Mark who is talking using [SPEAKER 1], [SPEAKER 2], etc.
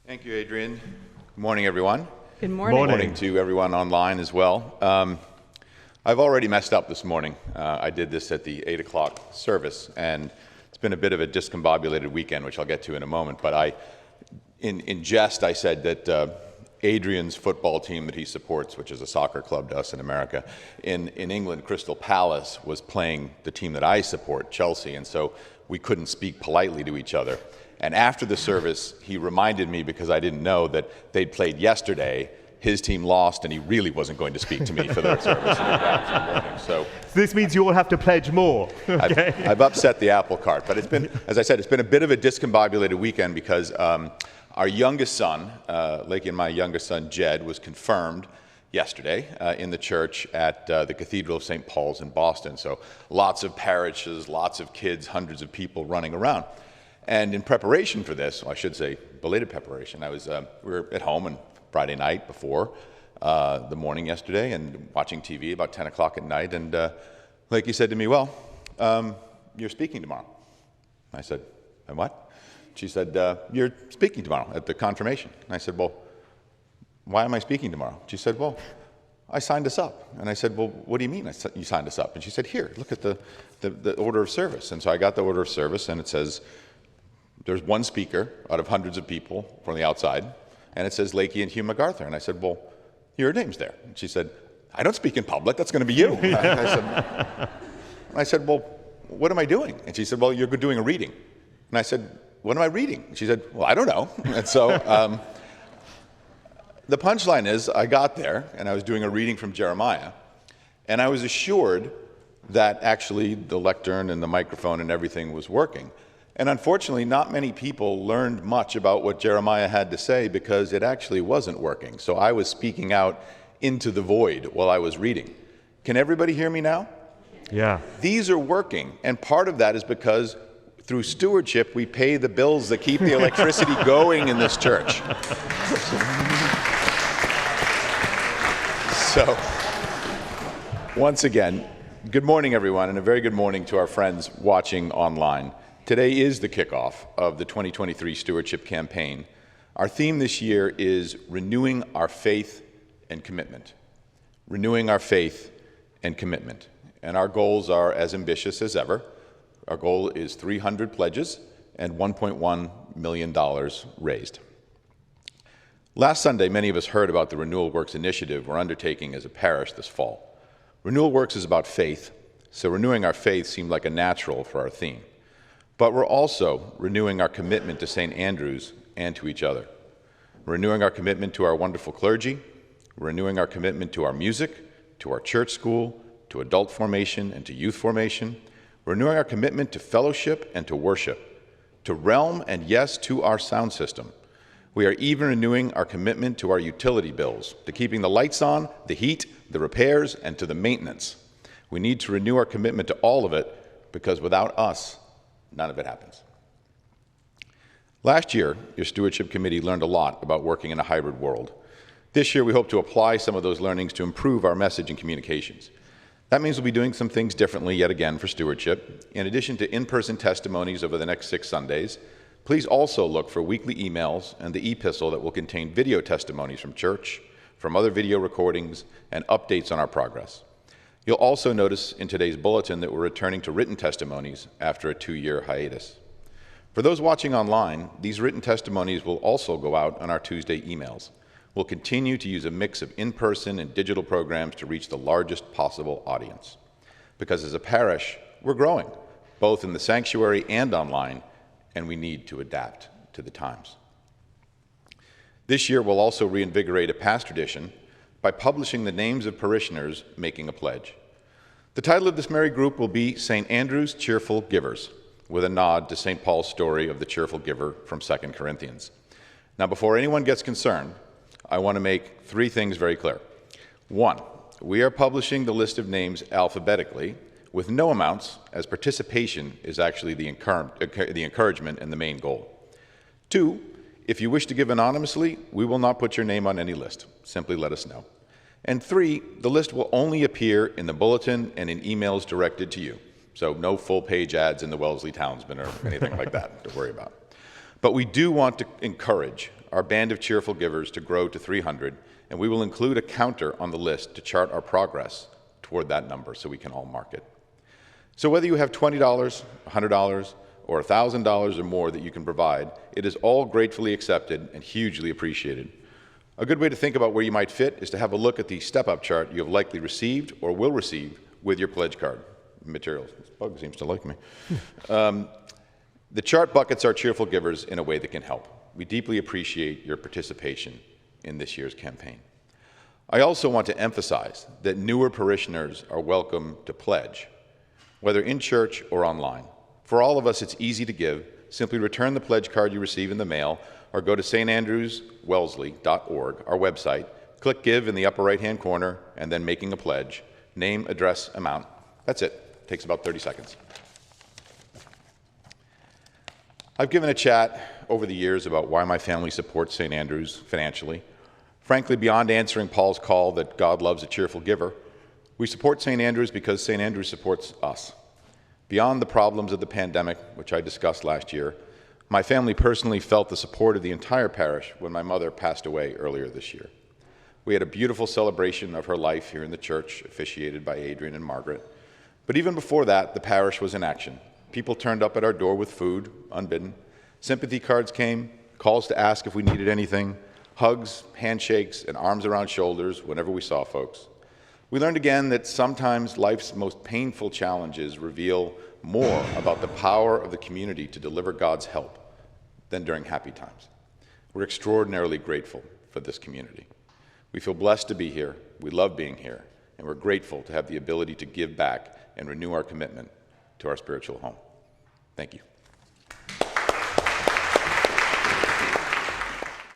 [SPEAKER 1] Thank you, Adrian. Good morning, everyone.
[SPEAKER 2] Good morning.
[SPEAKER 1] Good morning to everyone online as well. I've already messed up this morning. I did this at the 8 o'clock service, and it's been a bit of a discombobulated weekend, which I'll get to in a moment. But in jest, I said that Adrian's football team that he supports, which is a soccer club to us in America, in England, Crystal Palace, was playing the team that I support, Chelsea, and so we couldn't speak politely to each other. And after the service, he reminded me, because I didn't know, that they'd played yesterday, his team lost, and he really wasn't going to speak to me for that service. So
[SPEAKER 3] this means you all have to pledge more. Okay.
[SPEAKER 1] I've upset the apple cart, but it's been, as I said, it's been a bit of a discombobulated weekend because our youngest son, Lakey and my youngest son, Jed, was confirmed yesterday in the church at the Cathedral of St. Paul's in Boston. So lots of parishes, lots of kids, hundreds of people running around. And in preparation for this, well, I should say belated preparation, we were at home on Friday night before the morning yesterday and watching TV about 10 o'clock at night. And Lakey said to me, well, you're speaking tomorrow. I said, and what? She said, you're speaking tomorrow at the confirmation. And I said, well, why am I speaking tomorrow? She said, well, I signed us up. And I said, well, what do you mean you signed us up? And she said, here, look at the order of service. And so I got the order of service, and it says, there's one speaker out of hundreds of people from the outside, and it says Lakey and Hugh MacArthur. And I said, well, your name's there. And she said, I don't speak in public, that's going to be you. I said, well, what am I doing? And she said, well, you're doing a reading. And I said, what am I reading? And she said, well, I don't know. And so the punchline is, I got there, and I was doing a reading from Jeremiah, and I was assured that actually the lectern and the microphone and everything was working. And unfortunately, not many people learned much about what Jeremiah had to say because it actually wasn't working. So I was speaking out into the void while I was reading. Can everybody hear me now?
[SPEAKER 3] Yeah.
[SPEAKER 1] These are working, and part of that is because through stewardship, we pay the bills that keep the electricity going in this church. So, once again, good morning, everyone, and a very good morning to our friends watching online. Today is the kickoff of the 2023 Stewardship Campaign. Our theme this year is Renewing Our Faith and Commitment. Renewing our faith and commitment. And our goals are as ambitious as ever. Our goal is 300 pledges and $1.1 million raised. Last Sunday, many of us heard about the Renewal Works initiative we're undertaking as a parish this fall. Renewal Works is about faith, so renewing our faith seemed like a natural for our theme. But we're also renewing our commitment to St. Andrew's and to each other. We're renewing our commitment to our wonderful clergy. We're renewing our commitment to our music, to our church school, to adult formation and to youth formation. We're renewing our commitment to fellowship and to worship, to realm and yes, to our sound system. We are even renewing our commitment to our utility bills, to keeping the lights on, the heat, the repairs, and to the maintenance. We need to renew our commitment to all of it because without us, none of it happens. Last year, your stewardship committee learned a lot about working in a hybrid world. This year, we hope to apply some of those learnings to improve our message and communications. That means we'll be doing some things differently yet again for stewardship. In addition to in-person testimonies over the next 6 Sundays, please also look for weekly emails and the epistle that will contain video testimonies from church, from other video recordings, and updates on our progress. You'll also notice in today's bulletin that we're returning to written testimonies after a 2-year hiatus. For those watching online, these written testimonies will also go out on our Tuesday emails. We'll continue to use a mix of in-person and digital programs to reach the largest possible audience. Because as a parish, we're growing, both in the sanctuary and online, and we need to adapt to the times. This year, we'll also reinvigorate a past tradition by publishing the names of parishioners making a pledge. The title of this merry group will be St. Andrew's Cheerful Givers, with a nod to St. Paul's story of the cheerful giver from 2 Corinthians. Now, before anyone gets concerned, I want to make 3 things very clear. 1, we are publishing the list of names alphabetically with no amounts, as participation is actually the encouragement and the main goal. 2, if you wish to give anonymously, we will not put your name on any list. Simply let us know. And 3, the list will only appear in the bulletin and in emails directed to you. So no full-page ads in the Wellesley Townsman or anything like that to worry about. But we do want to encourage our band of cheerful givers to grow to 300, and we will include a counter on the list to chart our progress toward that number so we can all mark it. So whether you have $20, $100, or $1,000 or more that you can provide, it is all gratefully accepted and hugely appreciated. A good way to think about where you might fit is to have a look at the step-up chart you have likely received or will receive with your pledge card materials. This bug seems to like me. The chart buckets our cheerful givers in a way that can help. We deeply appreciate your participation in this year's campaign. I also want to emphasize that newer parishioners are welcome to pledge, whether in church or online. For all of us, it's easy to give. Simply return the pledge card you receive in the mail or go to standrewswellesley.org, our website, click Give in the upper right-hand corner, and then Making a Pledge. Name, address, amount. That's it. Takes about 30 seconds. I've given a chat over the years about why my family supports St. Andrews financially. Frankly, beyond answering Paul's call that God loves a cheerful giver, we support St. Andrews because St. Andrews supports us. Beyond the problems of the pandemic, which I discussed last year, my family personally felt the support of the entire parish when my mother passed away earlier this year. We had a beautiful celebration of her life here in the church, officiated by Adrian and Margaret. But even before that, the parish was in action. People turned up at our door with food, unbidden. Sympathy cards came, calls to ask if we needed anything, hugs, handshakes, and arms around shoulders whenever we saw folks. We learned again that sometimes life's most painful challenges reveal more about the power of the community to deliver God's help than during happy times. We're extraordinarily grateful for this community. We feel blessed to be here, we love being here, and we're grateful to have the ability to give back and renew our commitment to our spiritual home. Thank you.